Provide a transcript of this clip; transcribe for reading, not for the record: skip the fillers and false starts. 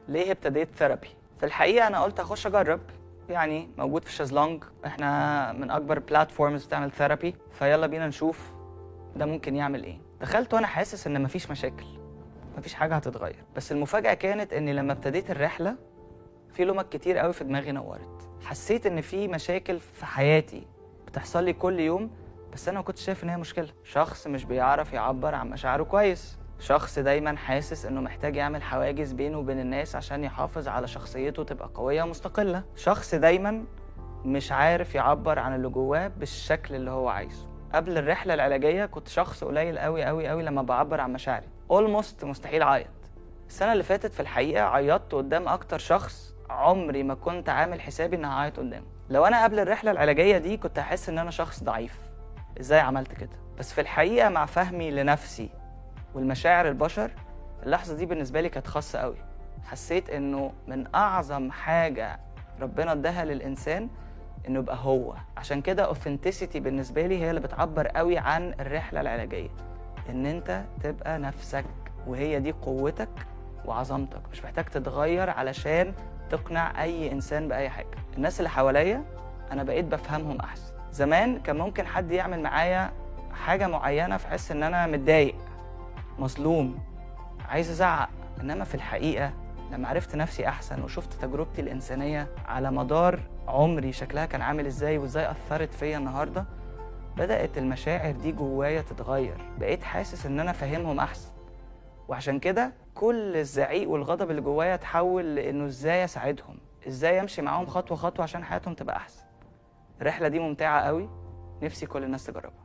ليه ابتديت ثيرابي؟ في الحقيقة أنا قلت أخش أجرب، يعني موجود في شازلونج، إحنا من أكبر بلاتفورمز بتعمل ثيرابي، فيلا بينا نشوف ده ممكن يعمل إيه. دخلت وأنا حاسس إن مفيش مشاكل، مفيش حاجة هتتغير، بس المفاجأة كانت إني لما ابتديت الرحلة في لمك كتير قوي في دماغي نورت. حسيت إن في مشاكل في حياتي بتحصل لي كل يوم، بس أنا ما كنتش شايف إن هي مشكلة. شخص مش بيعرف يعبر عن مشاعره كويس، شخص دايما حاسس انه محتاج يعمل حواجز بينه وبين الناس عشان يحافظ على شخصيته تبقى قوية ومستقلة، شخص دايما مش عارف يعبر عن اللي جواه بالشكل اللي هو عايزه. قبل الرحلة العلاجية كنت شخص قليل قوي قوي قوي لما بعبر عن مشاعري، almost مستحيل اعيط. السنة اللي فاتت في الحقيقة عيطت قدام اكتر شخص عمري ما كنت عامل حسابي اني هعيط قدامه. لو انا قبل الرحلة العلاجية دي كنت هحس ان انا شخص ضعيف، ازاي عملت كده؟ بس في الحقيقة مع فهمي لنفسي والمشاعر البشر، اللحظة دي بالنسبة لي كانت خاصة قوي. حسيت انه من اعظم حاجة ربنا اداها للانسان انه يبقى هو. عشان كده authenticity بالنسبة لي هي اللي بتعبر قوي عن الرحلة العلاجية، ان انت تبقى نفسك، وهي دي قوتك وعظمتك. مش محتاج تتغير علشان تقنع اي انسان باي حاجة. الناس اللي حواليا انا بقيت بفهمهم احسن. زمان كان ممكن حد يعمل معايا حاجة معينة في حس ان انا متضايق، مظلوم، عايز ازعق. انما في الحقيقة لما عرفت نفسي احسن وشفت تجربتي الانسانية على مدار عمري شكلها كان عامل ازاي وازاي اثرت فيا النهاردة، بدأت المشاعر دي جوايا تتغير. بقيت حاسس ان انا فاهمهم احسن، وعشان كده كل الزعيق والغضب اللي جوايا اتحول لانه ازاي اساعدهم، ازاي امشي معاهم خطوة خطوة عشان حياتهم تبقى احسن. الرحلة دي ممتعة قوي، نفسي كل الناس تجربها.